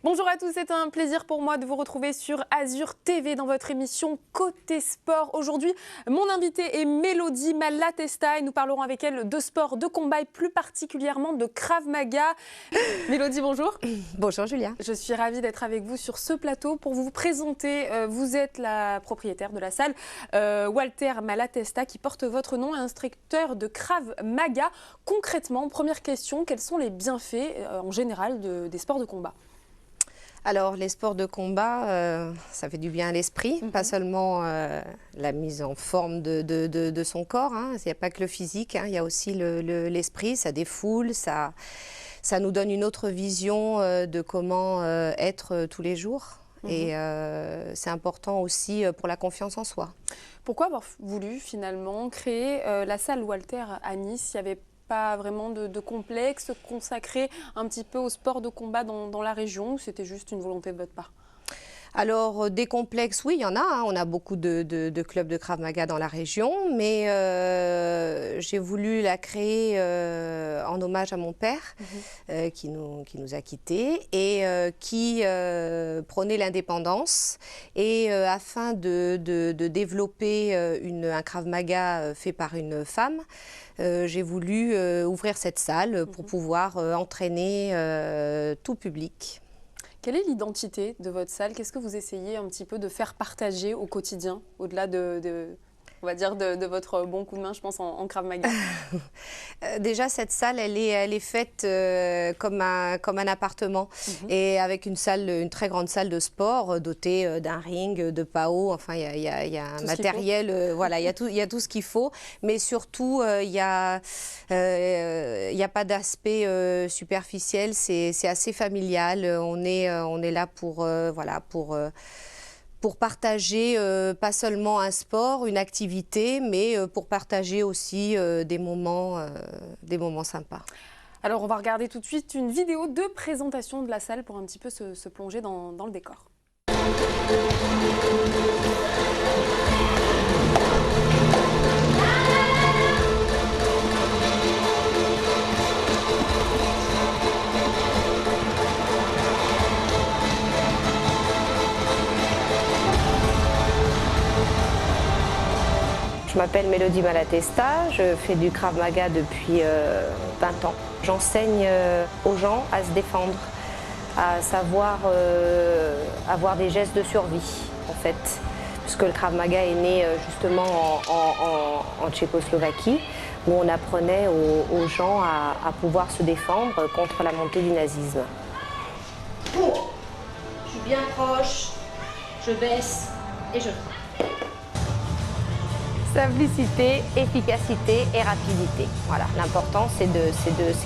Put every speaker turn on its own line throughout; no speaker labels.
Bonjour à tous, c'est un plaisir pour moi de vous retrouver sur Azur TV dans votre émission Côté Sport. Aujourd'hui, mon invitée est Mélodie Malatesta et nous parlerons avec elle de sport, de combat et plus particulièrement de Krav Maga. Mélodie, bonjour.
Bonjour Julia.
Je suis ravie d'être avec vous sur ce plateau pour vous présenter. Vous êtes la propriétaire de la salle Walter Malatesta qui porte votre nom, instructeur de Krav Maga. Concrètement, première question, quels sont les bienfaits en général des sports de combat ?
Alors, les sports de combat, ça fait du bien à l'esprit, pas seulement la mise en forme de son corps. Il n'y a pas que le physique, il y a aussi l'esprit, ça défoule, ça nous donne une autre vision de comment être tous les jours. Et c'est important aussi pour la confiance en soi.
Pourquoi avoir voulu finalement créer la salle Walter à Nice ? Il y avait pas vraiment de complexe, consacré un petit peu au sport de combat dans la région, ou c'était juste une volonté de votre part ?
Alors, des complexes, oui, il y en a. On a beaucoup de clubs de Krav Maga dans la région, mais j'ai voulu la créer en hommage à mon père, qui nous a quittés, et qui prônait l'indépendance. Et afin de développer un Krav Maga fait par une femme, j'ai voulu ouvrir cette salle pour pouvoir entraîner tout public.
Quelle est l'identité de votre salle ? Qu'est-ce que vous essayez un petit peu de faire partager au quotidien, au-delà on va dire de votre bon coup de main, je pense, en Krav Maga ?
Déjà, cette salle, elle est faite comme un appartement, et avec une très grande salle de sport dotée d'un ring, de PAO. Enfin, il y a un matériel, voilà, il y a tout ce qu'il faut. Mais surtout, il y a pas d'aspect superficiel. C'est assez familial. On est là pour partager pas seulement un sport, une activité, mais pour partager aussi des moments sympas.
Alors on va regarder tout de suite une vidéo de présentation de la salle pour un petit peu se plonger dans le décor.
Je m'appelle Mélodie Malatesta, je fais du Krav Maga depuis 20 ans. J'enseigne aux gens à se défendre, à savoir avoir des gestes de survie en fait. Puisque le Krav Maga est né justement en Tchécoslovaquie, où on apprenait aux gens à pouvoir se défendre contre la montée du nazisme.
Je suis bien proche, je baisse et je frappe.
Simplicité, efficacité et rapidité. Voilà, l'important c'est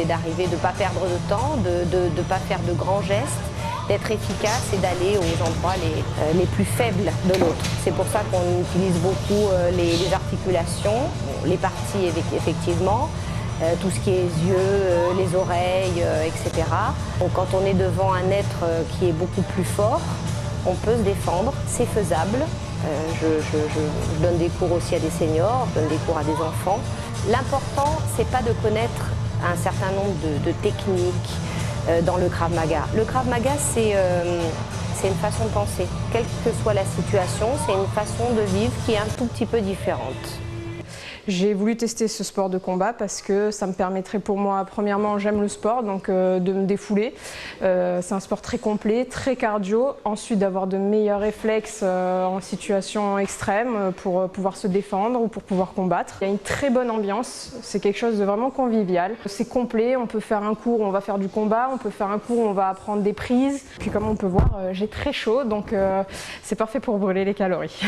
d'arriver, de ne pas perdre de temps, de ne pas faire de grands gestes, d'être efficace et d'aller aux endroits les plus faibles de l'autre. C'est pour ça qu'on utilise beaucoup les articulations, les parties effectivement, tout ce qui est les yeux, les oreilles, etc. Donc quand on est devant un être qui est beaucoup plus fort, on peut se défendre, c'est faisable. Je donne des cours aussi à des seniors, je donne des cours à des enfants. L'important, c'est pas de connaître un certain nombre de techniques dans le Krav Maga. Le Krav Maga, c'est une façon de penser. Quelle que soit la situation, c'est une façon de vivre qui est un tout petit peu différente.
J'ai voulu tester ce sport de combat parce que ça me permettrait pour moi, premièrement, j'aime le sport, donc de me défouler. C'est un sport très complet, très cardio. Ensuite, d'avoir de meilleurs réflexes en situation extrême pour pouvoir se défendre ou pour pouvoir combattre. Il y a une très bonne ambiance, c'est quelque chose de vraiment convivial. C'est complet, on peut faire un cours où on va faire du combat, on peut faire un cours où on va apprendre des prises. Puis comme on peut voir, j'ai très chaud, donc c'est parfait pour brûler les calories.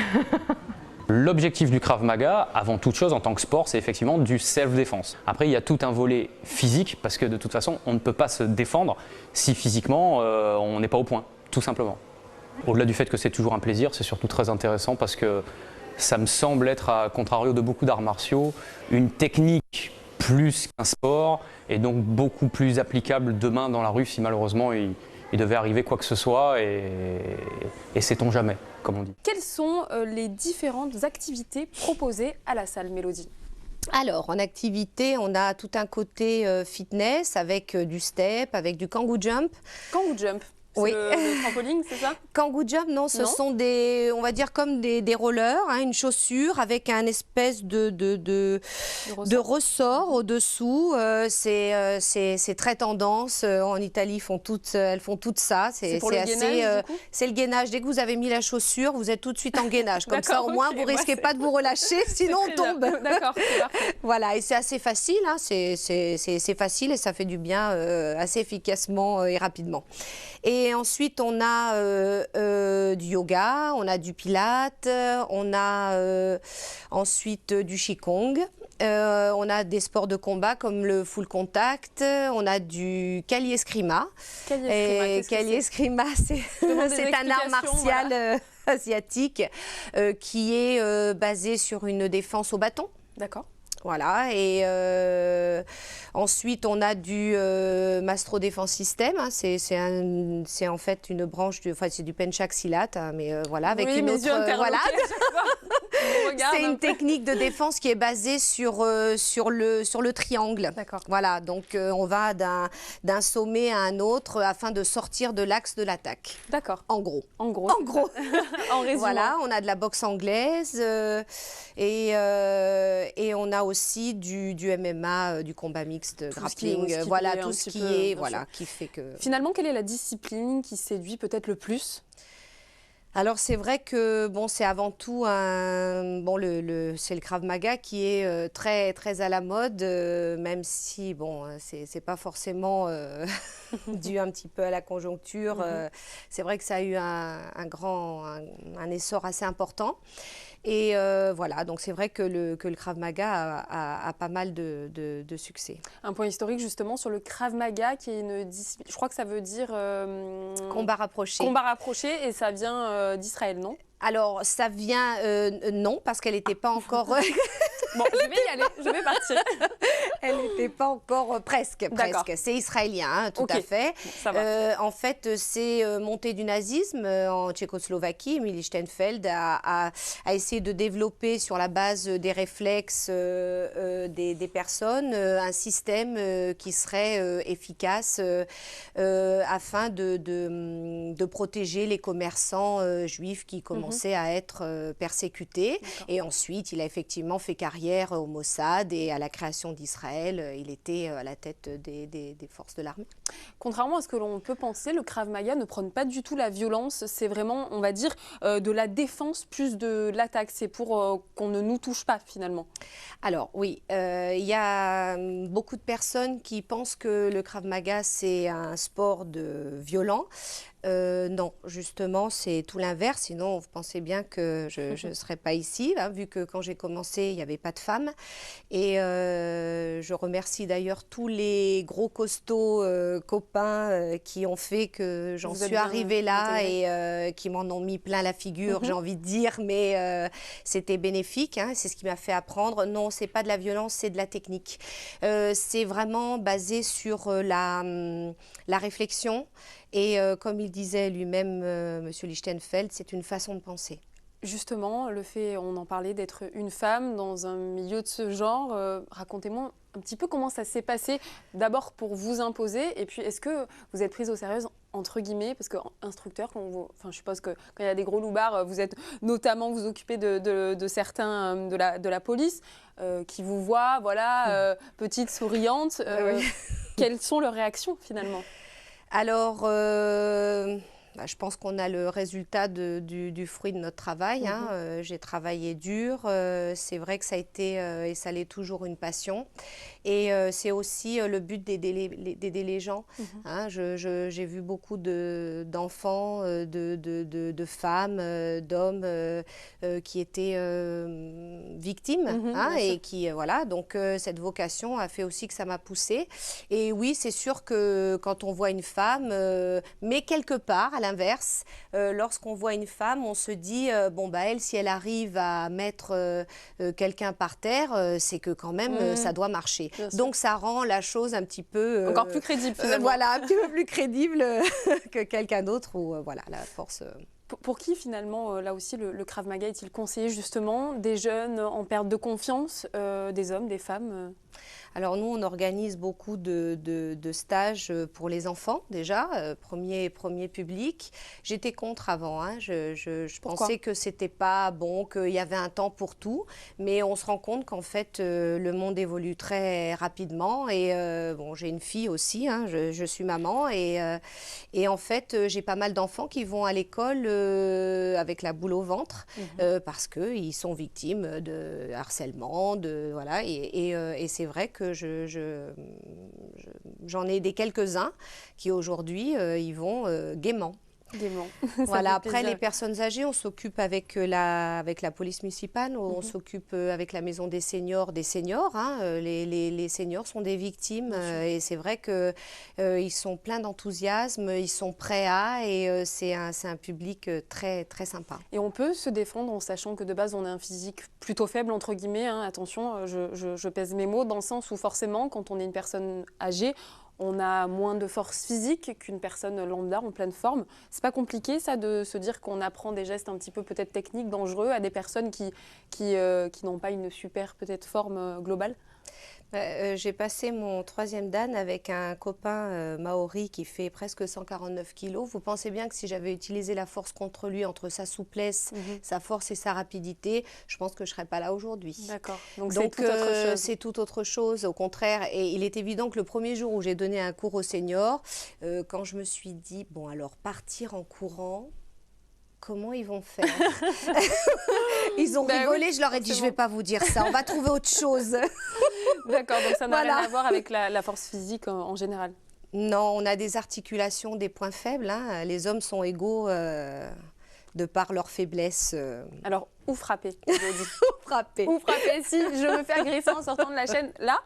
L'objectif du Krav Maga, avant toute chose en tant que sport, c'est effectivement du self-défense. Après, il y a tout un volet physique, parce que de toute façon, on ne peut pas se défendre si physiquement on n'est pas au point, tout simplement. Au-delà du fait que c'est toujours un plaisir, c'est surtout très intéressant parce que ça me semble être, à contrario de beaucoup d'arts martiaux, une technique plus qu'un sport, et donc beaucoup plus applicable demain dans la rue si malheureusement il devait arriver quoi que ce soit, et sait-on jamais, comme on dit.
Quelles sont les différentes activités proposées à la salle, Mélodie ?
Alors, en activité, on a tout un côté fitness avec du step, avec du kangoo jump.
Kangoo jump. C'est
Oui.
le trampoline, c'est ça?
Kangoo Jump, non, ce
Non.
sont on va dire comme des rollers, hein, une chaussure avec un espèce de ressort au-dessous. C'est très tendance. En Italie, elles font toutes ça.
C'est pour le gainage, du coup?
C'est le gainage. Dès que vous avez mis la chaussure, vous êtes tout de suite en gainage. Comme ça,
D'accord,
au moins,
ok.
vous
Moi,
risquez
c'est-
pas de vous relâcher, sinon on
Très bien.
tombe.
D'accord, c'est parfait.
Voilà, et c'est assez facile, hein, c'est facile et ça fait du bien assez efficacement et rapidement. Et ensuite, on a du yoga, on a du pilates, on a ensuite du qigong. On a des sports de combat comme le full contact, on a du Kali Eskrima. Et Kali Eskrima, c'est
demande des
c'est un art
explications,
martial asiatique qui est basé sur une défense au bâton.
D'accord.
Voilà, et ensuite on a du Mastro Defense System, hein, c'est en fait une branche, c'est du Penchak Silat, hein, mais voilà, avec
oui,
une
mes
autre,
yeux interloqués
voilà.
à chaque fois. Je regarde
C'est
un
une
peu.
technique de défense qui est basée sur le triangle.
D'accord.
Voilà, donc on va d'un sommet à un autre afin de sortir de l'axe de l'attaque,
D'accord.
en gros.
En gros.
En gros.
En résumé.
Voilà, on a de la boxe anglaise et on a aussi du MMA, du combat mixte,
Tout ce qui est
grappling,
musculé,
voilà,
un
tout ce
petit
qui
peu,
est,
bien
voilà,
sûr.
qui fait que...
Finalement, quelle est la discipline qui séduit peut-être le plus?
Alors c'est vrai que bon, c'est avant tout c'est le Krav Maga qui est très très à la mode, même si bon, c'est pas forcément dû un petit peu à la conjoncture. C'est vrai que ça a eu un essor assez important. Et voilà, donc c'est vrai que le Krav Maga a pas mal de succès.
Un point historique justement sur le Krav Maga qui est une discipline, je crois que ça veut dire
Combat rapproché.
combat rapproché et ça vient d'Israël, non?
Alors ça vient, non, parce qu'elle n'était pas encore...
Bon, je vais y aller, je vais partir.
Elle n'était pas encore presque.
D'accord.
C'est israélien, hein, tout
Ok.
à fait.
Bon, ça va.
En fait, c'est montée du nazisme en Tchécoslovaquie. Emil Lichtenfeld a essayé de développer sur la base des réflexes des personnes un système qui serait efficace afin de protéger les commerçants juifs qui commençaient à être persécutés. Et ensuite, il a effectivement fait carrière au Mossad et à la création d'Israël. Il était à la tête des forces de l'armée.
Contrairement à ce que l'on peut penser, le Krav Maga ne prône pas du tout la violence. C'est vraiment, on va dire, de la défense plus de l'attaque. C'est pour qu'on ne nous touche pas finalement.
Alors oui, il y a beaucoup de personnes qui pensent que le Krav Maga c'est un sport violent. Non, justement, c'est tout l'inverse. Sinon, vous pensez bien que je ne serais pas ici, hein, vu que quand j'ai commencé, il n'y avait pas de femmes. Et je remercie d'ailleurs tous les gros costauds copains qui ont fait que j'en
Vous êtes
suis
bien
arrivée là
intégrée.
et qui m'en ont mis plein la figure, j'ai envie de dire, mais c'était bénéfique. Hein, c'est ce qui m'a fait apprendre. Non, c'est pas de la violence, c'est de la technique. C'est vraiment basé sur la réflexion. Et comme il disait lui-même, M. Lichtenfeld, c'est une façon de penser.
Justement, le fait, on en parlait, d'être une femme dans un milieu de ce genre, racontez-moi un petit peu comment ça s'est passé, d'abord pour vous imposer, et puis est-ce que vous êtes prise au sérieux, entre guillemets, parce qu'instructeur, je suppose que quand il y a des gros loupards, vous êtes notamment, vous occupez de certains de la police, qui vous voient, voilà, petite, souriante,
Oui.
quelles sont leurs réactions finalement?
Alors, je pense qu'on a le résultat du fruit de notre travail. Hein. J'ai travaillé dur. C'est vrai que ça a été et ça l'est toujours une passion. Et c'est aussi le but d'aider les gens. Hein. J'ai vu beaucoup d'enfants, de femmes, d'hommes qui étaient victimes. Hein, et qui, voilà, donc cette vocation a fait aussi que ça m'a poussée. Et oui, c'est sûr que quand on voit une femme, mais quelque part, à l'inverse, lorsqu'on voit une femme, on se dit, elle, si elle arrive à mettre quelqu'un par terre, c'est que quand même, ça doit marcher. Donc ça rend la chose un petit peu...
Encore plus crédible finalement.
Voilà, un petit peu plus crédible que quelqu'un d'autre où voilà, la force...
Pour qui finalement, là aussi, le Krav Maga est-il conseillé justement? Des jeunes en perte de confiance, des hommes, des femmes
Alors nous, on organise beaucoup de stages pour les enfants déjà, premier public. J'étais contre avant, hein. Je pensais que c'était pas bon, qu'il y avait un temps pour tout, mais on se rend compte qu'en fait le monde évolue très rapidement et bon, j'ai une fille aussi, hein, je suis maman et en fait j'ai pas mal d'enfants qui vont à l'école avec la boule au ventre parce qu'ils sont victimes de harcèlement, voilà, et c'est vrai que j'en ai des quelques-uns qui aujourd'hui y vont gaiement. Voilà, après les personnes âgées, on s'occupe avec la police municipale, on s'occupe avec la maison des seniors, hein. Les seniors sont des victimes et c'est vrai qu'ils sont pleins d'enthousiasme, ils sont prêts et c'est un public très, très sympa.
Et on peut se défendre en sachant que de base on a un physique plutôt faible entre guillemets, hein. Attention, je pèse mes mots dans le sens où forcément quand on est une personne âgée, on a moins de force physique qu'une personne lambda en pleine forme. C'est pas compliqué ça de se dire qu'on apprend des gestes un petit peu peut-être techniques, dangereux à des personnes qui n'ont pas une super peut-être forme globale?
J'ai passé mon 3e dan avec un copain maori qui fait presque 149 kilos. Vous pensez bien que si j'avais utilisé la force contre lui, entre sa souplesse, sa force et sa rapidité, je pense que je ne serais pas là aujourd'hui.
D'accord. Donc c'est tout autre chose.
C'est tout autre chose, au contraire. Et il est évident que le premier jour où j'ai donné un cours aux seniors, quand je me suis dit, bon alors partir en courant, comment ils vont faire? Ils ont rigolé, oui, je leur ai dit, je ne vais pas vous dire ça, on va trouver autre chose.
D'accord, donc ça n'a rien à voir avec la force physique en général?
Non, on a des articulations, des points faibles, hein. Les hommes sont égaux de par leur faiblesse.
Alors, où frapper?
Où frapper?
Où frapper? Si je me fais agresser en sortant de la chaîne, là?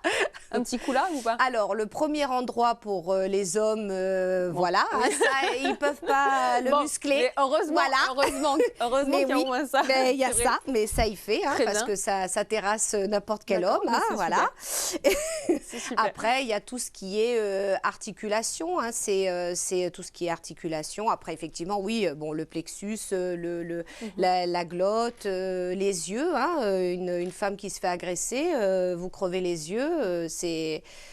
Un petit coup là ou pas?
Alors, le premier endroit pour les hommes, voilà, hein, ça, ils ne peuvent pas le muscler.
Mais heureusement, heureusement qu'il y a au moins ça.
Il y a ça, mais ça y fait, hein, parce que ça terrasse n'importe quel homme, hein, voilà. Après, il y a tout ce qui est articulation, hein, c'est tout ce qui est articulation. Après, effectivement, oui, bon, le plexus, la glotte, les yeux, hein, une femme qui se fait agresser, vous crevez les yeux,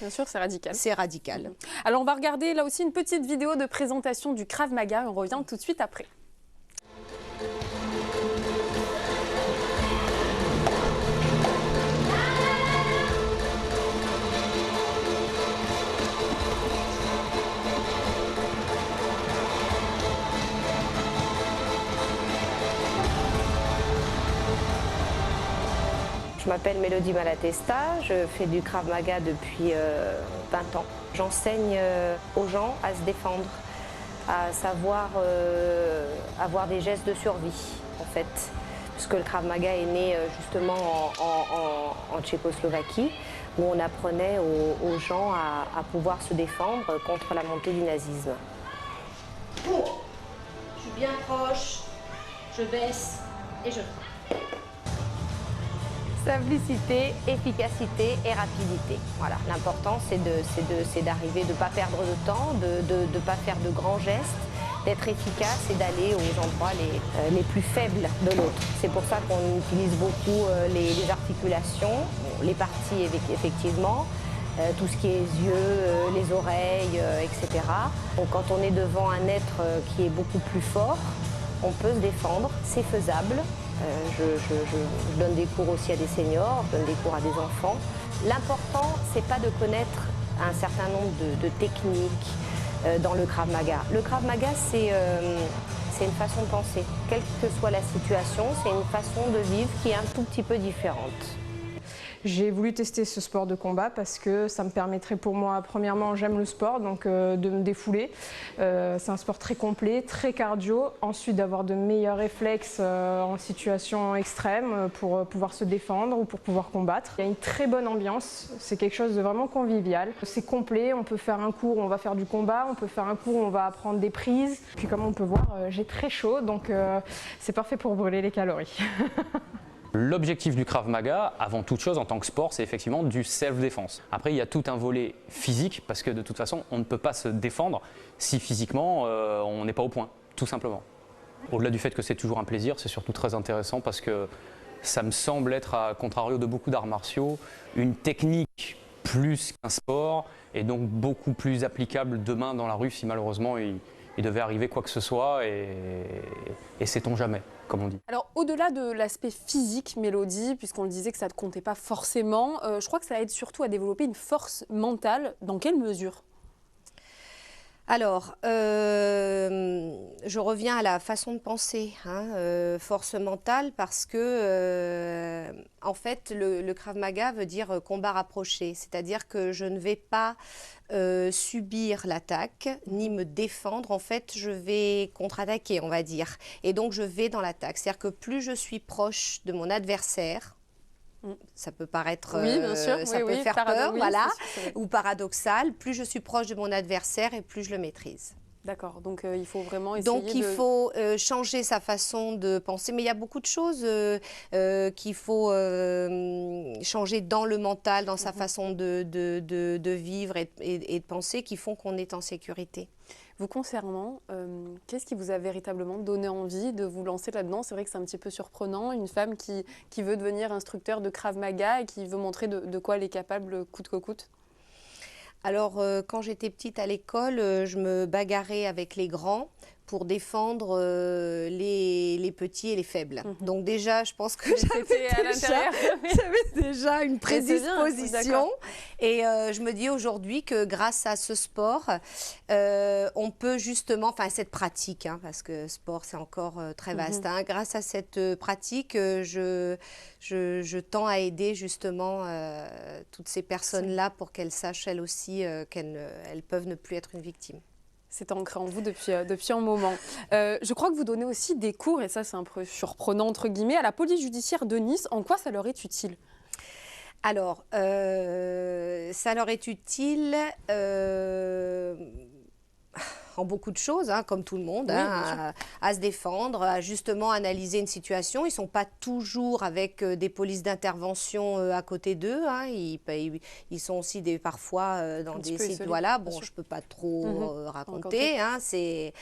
bien sûr, c'est radical.
C'est radical.
Alors on va regarder là aussi une petite vidéo de présentation du Krav Maga et on revient tout de suite après.
Je m'appelle Mélodie Malatesta, je fais du Krav Maga depuis 20 ans. J'enseigne aux gens à se défendre, à savoir avoir des gestes de survie en fait. Puisque le Krav Maga est né justement en Tchécoslovaquie, où on apprenait aux gens à pouvoir se défendre contre la montée du nazisme.
Bon, je suis bien proche, je baisse et je frappe.
Simplicité, efficacité et rapidité. Voilà, l'important c'est d'arriver, de ne pas perdre de temps, de ne pas faire de grands gestes, d'être efficace et d'aller aux endroits les plus faibles de l'autre. C'est pour ça qu'on utilise beaucoup les articulations, les parties effectivement, tout ce qui est les yeux, les oreilles, etc. Donc quand on est devant un être qui est beaucoup plus fort, on peut se défendre, c'est faisable. Je donne des cours aussi à des seniors, je donne des cours à des enfants. L'important, c'est pas de connaître un certain nombre de techniques dans le Krav Maga. Le Krav Maga, c'est une façon de penser. Quelle que soit la situation, c'est une façon de vivre qui est un tout petit peu différente.
J'ai voulu tester ce sport de combat parce que ça me permettrait pour moi, premièrement, j'aime le sport, donc de me défouler. C'est un sport très complet, très cardio. Ensuite, d'avoir de meilleurs réflexes en situation extrême pour pouvoir se défendre ou pour pouvoir combattre. Il y a une très bonne ambiance, c'est quelque chose de vraiment convivial. C'est complet, on peut faire un cours où on va faire du combat, on peut faire un cours où on va apprendre des prises. Puis comme on peut voir, j'ai très chaud, donc c'est parfait pour brûler les calories.
L'objectif du Krav Maga, avant toute chose en tant que sport, c'est effectivement du self-défense. Après, il y a tout un volet physique, parce que de toute façon, on ne peut pas se défendre si physiquement on n'est pas au point, tout simplement. Au-delà du fait que c'est toujours un plaisir, c'est surtout très intéressant parce que ça me semble être, à contrario de beaucoup d'arts martiaux, une technique plus qu'un sport et donc beaucoup plus applicable demain dans la rue si malheureusement il devait arriver quoi que ce soit et sait-on jamais, comme on dit.
Alors, au-delà de l'aspect physique, Mélodie, puisqu'on le disait que ça ne comptait pas forcément, je crois que ça aide surtout à développer une force mentale. Dans quelle mesure ?
Alors, je reviens à la façon de penser, force mentale, parce que, en fait, le Krav Maga veut dire combat rapproché, c'est-à-dire que je ne vais pas subir l'attaque, ni me défendre, en fait, je vais contre-attaquer, on va dire, et donc je vais dans l'attaque, c'est-à-dire que plus je suis proche de mon adversaire, ça peut paraître,
oui, bien sûr.
ça peut faire peur,
oui,
voilà,
sûr,
ou paradoxal. Plus je suis proche de mon adversaire et plus je le maîtrise.
D'accord, donc il faut vraiment essayer
donc il faut changer sa façon de penser, mais il y a beaucoup de choses qu'il faut changer dans le mental, dans sa façon de vivre et de penser qui font qu'on est en sécurité.
Vous concernant, qu'est-ce qui vous a véritablement donné envie de vous lancer là-dedans? C'est vrai que c'est un petit peu surprenant, une femme qui veut devenir instructeur de Krav Maga et qui veut montrer de quoi elle est capable coûte que coûte.
Alors, quand j'étais petite à l'école, je me bagarrais avec les grands pour défendre les petits et les faibles. Donc déjà, je pense que j'avais déjà une prédisposition. Et je me dis aujourd'hui que grâce à ce sport, on peut justement, enfin cette pratique, parce que sport c'est encore très vaste, grâce à cette pratique, je tends à aider justement toutes ces personnes-là pour qu'elles sachent elles aussi qu'elles peuvent ne plus être une victime.
C'est ancré en vous depuis un moment. Je crois que vous donnez aussi des cours, et ça c'est un peu surprenant entre guillemets, à la police judiciaire de Nice. En quoi ça leur est utile ?
Alors, ça leur est utile en beaucoup de choses, comme tout le monde, à se défendre, à justement analyser une situation. Ils ne sont pas toujours avec des polices d'intervention à côté d'eux. Ils sont aussi parfois dans des sites. Voilà, bon, je ne peux pas trop raconter. C'est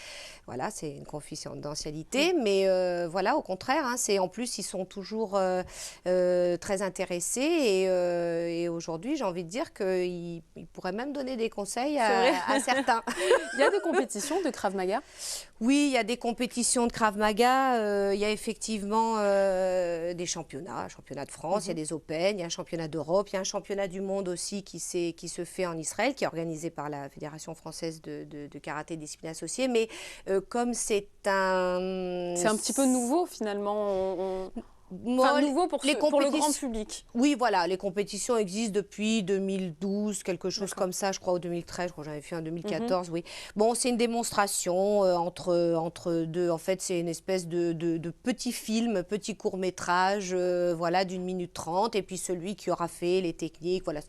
une confidentialité. Mais voilà, au contraire, en plus, ils sont toujours très intéressés. Et aujourd'hui, j'ai envie de dire qu'ils pourraient même donner des conseils à certains.
Il y a des compétitions de Krav Maga ?
Oui, il y a des compétitions de Krav Maga. Il y a effectivement des championnats de France, il y a des Open, il y a un championnat d'Europe, il y a un championnat du monde aussi qui se fait en Israël, qui est organisé par la Fédération française de karaté et discipline associée. Mais comme c'est un...
C'est un petit peu nouveau finalement. Nouveau pour le grand public.
Oui, voilà, les compétitions existent depuis 2012, quelque chose comme ça, je crois, ou 2013, je crois que j'en avais fait en 2014, oui. Bon, c'est une démonstration entre deux, en fait, c'est une espèce de petit film, petit court-métrage, voilà, d'1 minute 30, et puis celui qui aura fait les techniques, voilà.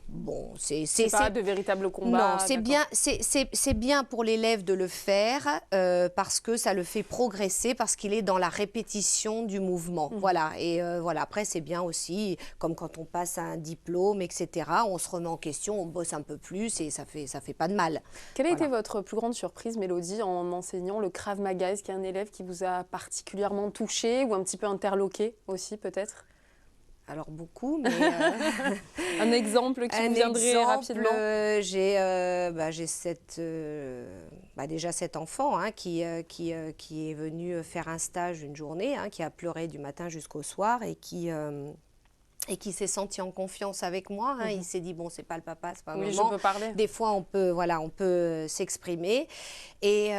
Bon, c'est
pas de véritable combat.
Non, c'est bien pour l'élève de le faire parce que ça le fait progresser, parce qu'il est dans la répétition du mouvement. Voilà, et voilà. Après, c'est bien aussi, comme quand on passe un diplôme, etc. On se remet en question, on bosse un peu plus et ça fait pas de mal.
Quelle a été votre plus grande surprise, Mélodie, en enseignant le Krav Maga? Est-ce qu'il y a un élève qui vous a particulièrement touché ou un petit peu interloqué aussi, peut-être?
Alors beaucoup, mais...
un exemple qui vous viendrait rapidement.
J'ai déjà cet enfant qui est venu faire un stage une journée, qui a pleuré du matin jusqu'au soir et qui s'est senti en confiance avec moi. Il s'est dit, bon, c'est pas le papa, c'est pas maman.
Je peux parler.
Des fois, on peut s'exprimer. Et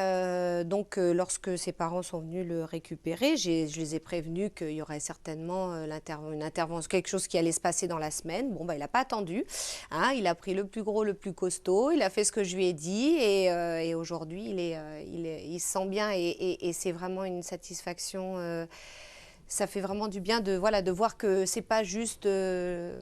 donc, lorsque ses parents sont venus le récupérer, je les ai prévenus qu'il y aurait certainement une intervention, quelque chose qui allait se passer dans la semaine. Bon, il n'a pas attendu. Il a pris le plus gros, le plus costaud. Il a fait ce que je lui ai dit. Et aujourd'hui, il se sent bien. Et c'est vraiment une satisfaction... ça fait vraiment du bien de voir que c'est pas juste une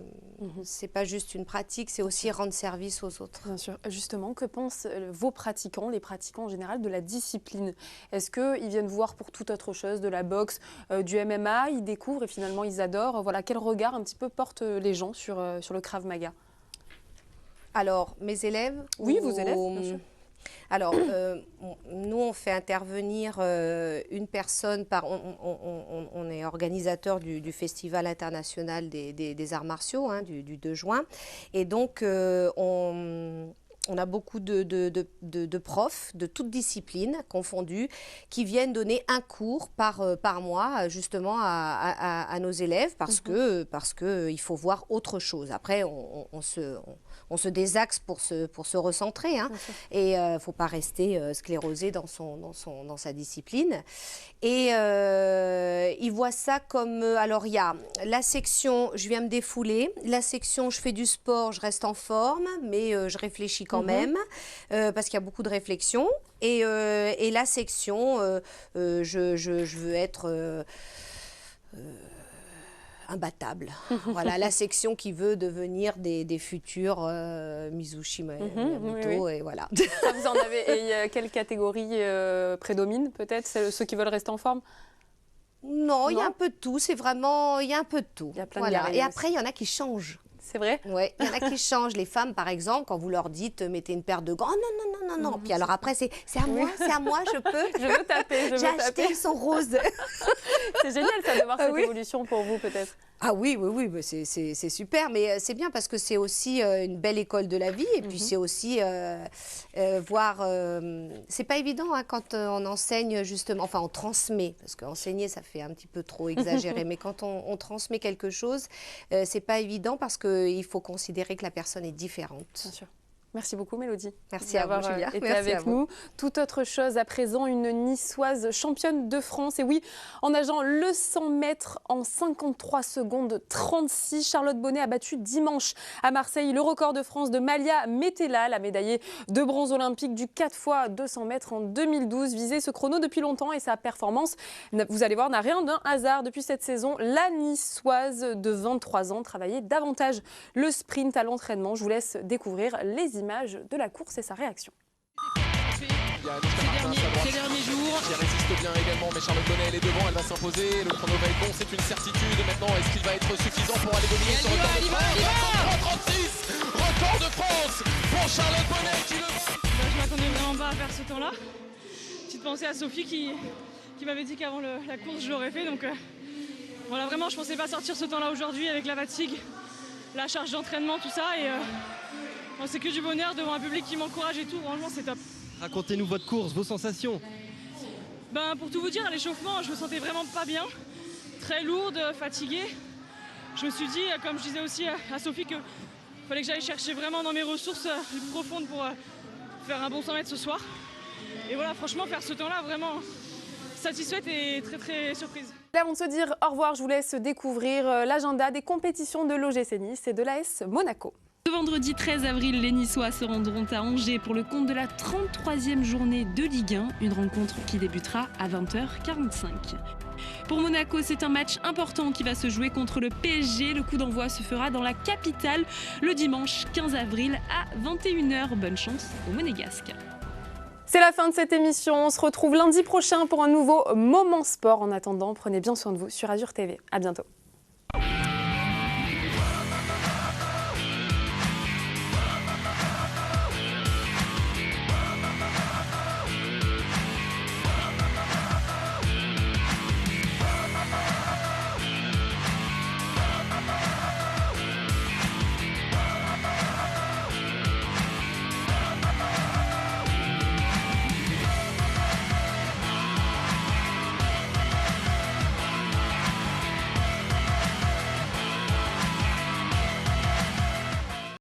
pratique, c'est aussi rendre service aux autres.
Bien sûr. Justement, que pensent vos pratiquants, les pratiquants en général, de la discipline? Est-ce qu'ils viennent voir pour toute autre chose, de la boxe, du MMA, ils découvrent et finalement ils adorent? Voilà, quel regard un petit peu portent les gens sur le Krav Maga?
Alors, mes élèves?
Oui, vos élèves, bien sûr.
Alors, nous, on fait intervenir une personne on est organisateur du Festival international des arts martiaux, hein, du 2 juin. Et donc, on a beaucoup de profs de toutes disciplines confondues qui viennent donner un cours par mois justement à nos élèves parce que il faut voir autre chose. Après, on se désaxe pour se recentrer, hein, et il ne faut pas rester sclérosé dans sa discipline. Et ils voient ça comme... alors, il y a la section « je viens me défouler », la section « je fais du sport, je reste en forme, mais je réfléchis quand même », parce qu'il y a beaucoup de réflexion. Et la section « je veux être... imbattable ». Voilà, la section qui veut devenir des futurs Mizushi Miyamoto,
oui.
et voilà.
Ça, vous en avez, et quelle catégorie prédomine peut-être? Ceux qui veulent rester en forme?
Non, il y a un peu de tout, c'est vraiment, il y a un peu de tout.
Il y a plein de
voilà.
guerriers
Et après, il y en a qui changent.
C'est vrai?
Oui, il y en a qui changent. Les femmes, par exemple, quand vous leur dites mettez une paire de gants, non. Puis alors après, c'est à moi, je peux.
Je veux taper,
J'ai acheté, ils sont roses.
C'est génial ça de voir cette évolution pour vous peut-être.
Ah oui, c'est super, mais c'est bien parce que c'est aussi une belle école de la vie et puis c'est aussi voir... c'est pas évident hein, quand on enseigne justement, enfin on transmet, parce qu'enseigner ça fait un petit peu trop exagéré, mais quand on transmet quelque chose, c'est pas évident parce qu'il faut considérer que la personne est différente.
Bien sûr. Merci beaucoup Mélodie.
Merci à vous Julia.
Été avec nous. Toute autre chose à présent, une niçoise championne de France. Et oui, en nageant le 100 mètres en 53 secondes 36, Charlotte Bonnet a battu dimanche à Marseille le record de France de Malia Metella, la médaillée de bronze olympique du 4x200 mètres en 2012. Visait ce chrono depuis longtemps et sa performance, vous allez voir, n'a rien d'un hasard. Depuis cette saison, la niçoise de 23 ans travaillait davantage le sprint à l'entraînement. Je vous laisse découvrir les images de la course et sa réaction.
Ces derniers jours, qui résiste bien également, mais Charlotte Bonnet elle est devant, elle va s'imposer, le chrono va être bon, c'est une certitude. Maintenant, est-ce qu'il va être suffisant pour aller dominer ce record de France? 3,36, record de France pour Charlotte Bonnet qui le bat.
Je m'attendais vraiment pas à faire ce temps-là. Petite pensée à Sophie qui m'avait dit qu'avant la course je l'aurais fait, donc voilà, vraiment je pensais pas sortir ce temps-là aujourd'hui avec la fatigue, la charge d'entraînement, tout ça, et c'est que du bonheur devant un public qui m'encourage et tout, franchement c'est top.
Racontez-nous votre course, vos sensations.
Pour tout vous dire, à l'échauffement, je me sentais vraiment pas bien, très lourde, fatiguée. Je me suis dit, comme je disais aussi à Sophie, qu'il fallait que j'aille chercher vraiment dans mes ressources profondes pour faire un bon 100 mètres ce soir. Et voilà, franchement, faire ce temps-là, vraiment satisfaite et très très surprise.
Avant de se dire au revoir, je vous laisse découvrir l'agenda des compétitions de l'OGC Nice et de l'AS Monaco.
Ce vendredi 13 avril, les Niçois se rendront à Angers pour le compte de la 33e journée de Ligue 1, une rencontre qui débutera à 20h45. Pour Monaco, c'est un match important qui va se jouer contre le PSG. Le coup d'envoi se fera dans la capitale le dimanche 15 avril à 21h. Bonne chance aux Monégasques.
C'est la fin de cette émission. On se retrouve lundi prochain pour un nouveau Moment Sport. En attendant, prenez bien soin de vous sur Azure TV. À bientôt.